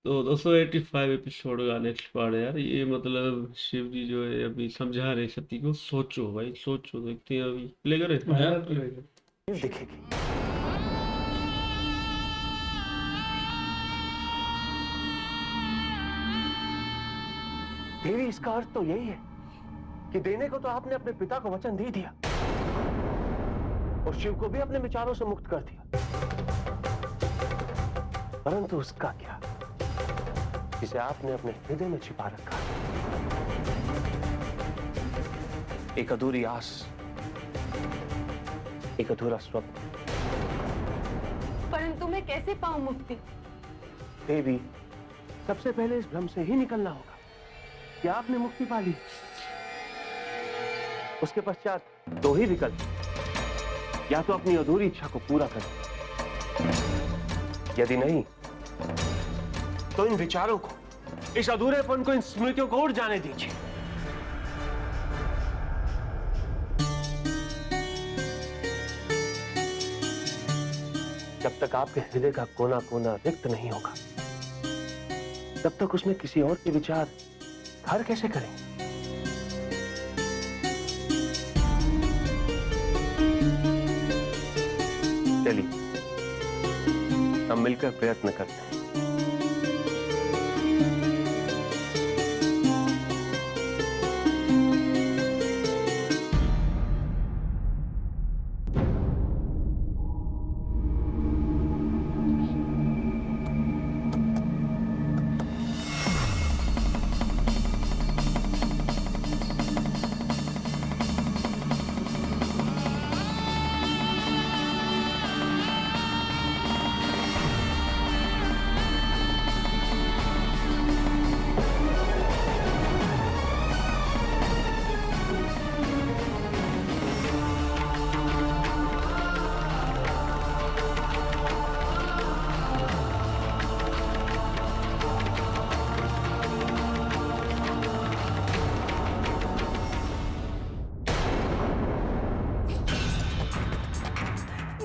तो 285 एपिसोड का next part है यार। ये मतलब शिव जी जो है अभी समझा रहे सती को, सोचो भाई सोचो। देखते हैं अभी प्ले करें। हाँ, play कर। दिखेगी। देवी, इसका अर्थ तो यही है कि देने को तो आपने अपने पिता को वचन दे दिया और शिव को भी अपने विचारों से मुक्त कर दिया, परंतु उसका क्या जिसे आपने अपने हृदय में छिपा रखा है? एक अधूरी आस, एक अधूरा स्वप्न। परंतु मैं कैसे पाऊं मुक्ति? देवी, सबसे पहले इस भ्रम से ही निकलना होगा कि आपने मुक्ति पा ली। उसके पश्चात दो ही विकल्प, या तो अपनी अधूरी इच्छा को पूरा करें, यदि नहीं तो इन विचारों को, इस अधूरेपन को, इन स्मृतियों को उड़ जाने दीजिए। जब तक आपके हृदय का कोना कोना रिक्त नहीं होगा, तब तक उसमें किसी और के विचार घर कैसे करेंगे? चलिए, हम मिलकर प्रयत्न करते हैं।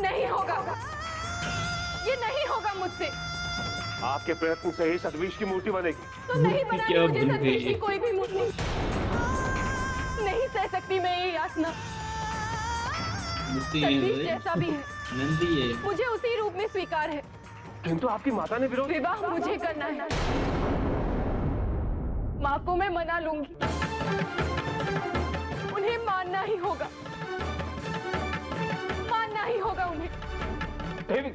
नहीं होगा, ये नहीं होगा मुझसे। आपके प्रयत्न से ही सतविश की मूर्ति बनेगी। तो नहीं मूर्ति बनानी क्या मुझे बन सतविश गई? की कोई भी मूर्ति। नहीं सह सकती मैं ये यातना। सतविश जैसा भी है, नंदी है। मुझे उसी रूप में स्वीकार है। किंतु आपकी माता ने विरोध। विवाह मुझे करना है। माँ को मैं मना लूंगी, उन्हें मानना ही होगा, मानना ही होगा उन्हें। देवी,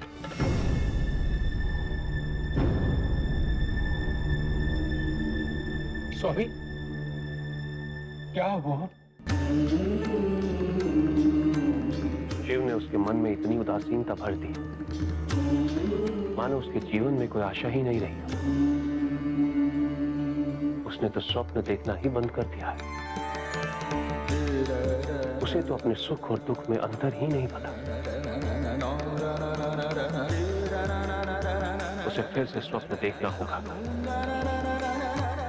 स्वामी, क्या हुआ? शिव ने उसके मन में इतनी उदासीनता भर दी, मानो उसके जीवन में कोई आशा ही नहीं रही। उसने तो स्वप्न देखना ही बंद कर दिया है। उसे तो अपने सुख और दुख में अंतर ही नहीं पता। उसे फिर से स्वप्न देखना होगा,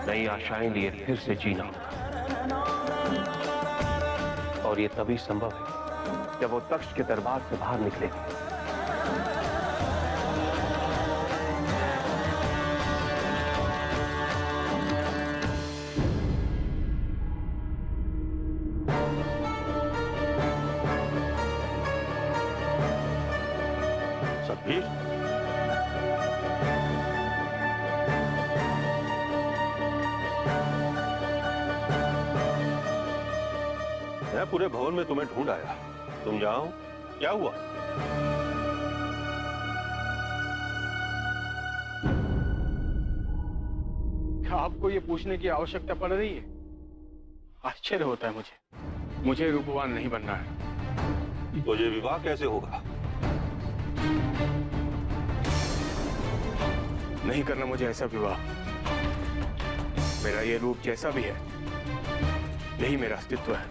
नई आशाएं लिए फिर से जीना होगा। और ये तभी संभव है जब वो तख्त के दरबार से बाहर निकलेगी। सतवीर, मैं पूरे भवन में तुम्हें ढूंढ आया, तुम जाओ। क्या हुआ? क्या आपको ये पूछने की आवश्यकता पड़ रही है? आश्चर्य होता है मुझे रूपवान नहीं बनना है। तो ये विवाह कैसे होगा? नहीं करना मुझे ऐसा विवाह। मेरा ये रूप जैसा भी है, यही मेरा अस्तित्व है।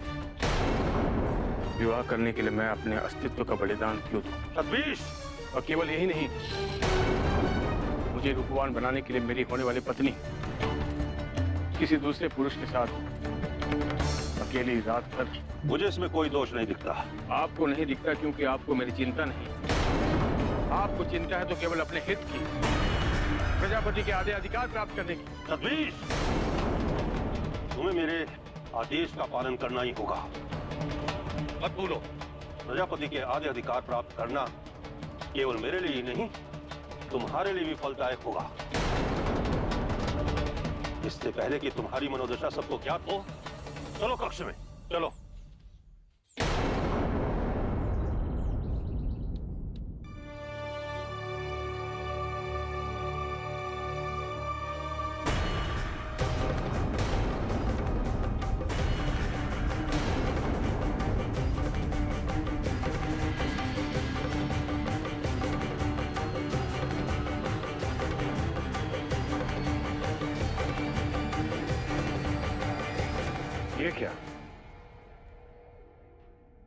विवाह करने के लिए मैं अपने अस्तित्व का बलिदान क्यों दूं? सतवीश! और केवल यही नहीं, मुझे रूपवान बनाने के लिए मेरी होने वाली पत्नी किसी दूसरे पुरुष के साथ अकेली रात भर। मुझे इसमें कोई दोष नहीं दिखता। आपको नहीं दिखता क्योंकि आपको मेरी चिंता नहीं। आपको चिंता है तो केवल अपने हित की। प्रजापति के आधे अधिकार प्राप्त करने की। तदबीर, तुम्हें मेरे आदेश का पालन करना ही होगा। मत भूलो, प्रजापति के आधे अधिकार प्राप्त करना केवल मेरे लिए ही नहीं, तुम्हारे लिए भी फलदायक होगा। इससे पहले कि तुम्हारी मनोदशा सबको ज्ञात हो, चलो कक्ष में, चलो। ये क्या?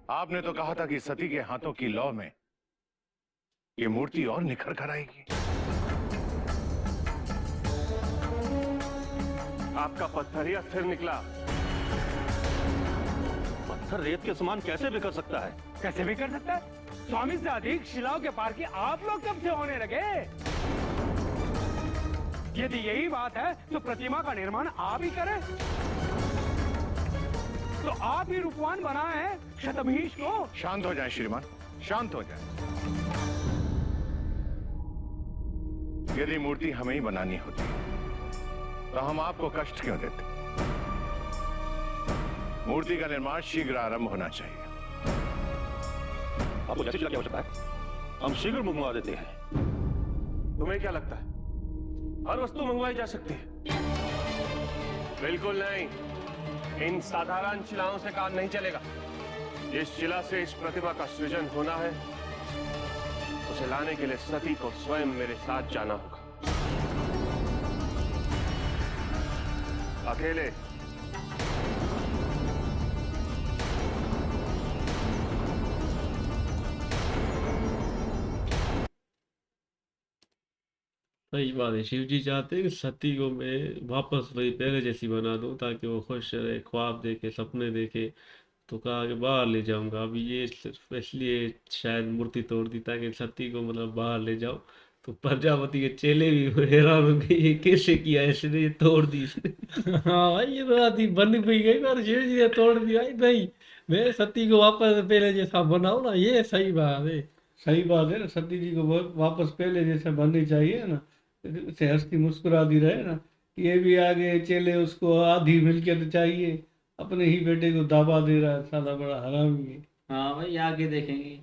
आपने तो कहा था कि सती के हाथों की लौ में ये मूर्ति और निखर कर आएगी। आपका पत्थर ही अस्थिर निकला। पत्थर रेत के समान कैसे बिखर सकता है? कैसे भी कर सकता है? स्वामी से अधिक शिलाओं के पार की आप लोग कब से होने लगे? यदि यही बात है तो प्रतिमा का निर्माण आप ही करें। तो आप ही रूपवान बनाए हैं शतभीष को। शांत हो जाए श्रीमान, शांत हो जाए। यदि मूर्ति हमें ही बनानी होती तो हम आपको कष्ट क्यों देते? मूर्ति का निर्माण शीघ्र आरंभ होना चाहिए। आपको जैसी शिला की आवश्यकता है, हम शीघ्र मंगवा देते हैं। तुम्हें क्या लगता है हर वस्तु मंगवाई जा सकती है? बिल्कुल नहीं। इन साधारण शिलाओं से काम नहीं चलेगा। जिस शिला से इस प्रतिमा का सृजन होना है, उसे लाने के लिए सती को स्वयं मेरे साथ जाना होगा। अकेले। सही बात है। शिव जी चाहते हैं कि सती को मैं वापस वही पहले जैसी बना दूं, ताकि वो खुश रहे, ख्वाब देखे, सपने देखे। तो कहा कि बाहर ले जाऊंगा। अभी ये सिर्फ इसलिए शायद मूर्ति तोड़ दी ताकि सती को मतलब बाहर ले जाओ। तो प्रजापति के चेले भी हैरान हो गए, ये कैसे किया इसने, ये तोड़ दी इसने। हाँ भाई, ये तो आती बन भी गई पर शिव जी ने तोड़ दिया। नहीं, मैं सती को वापस पहले जैसा बनाऊं ना, ये सही बात है। सही बात है ना, सती जी को वापस पहले जैसा बननी चाहिए ना, से हंसती मुस्कुराती रहे ना। ये भी आगे चेले उसको आधी मिल्कियत चाहिए, अपने ही बेटे को दावा दे रहा है, साला बड़ा हरामी है। हाँ भाई, आगे देखेंगे।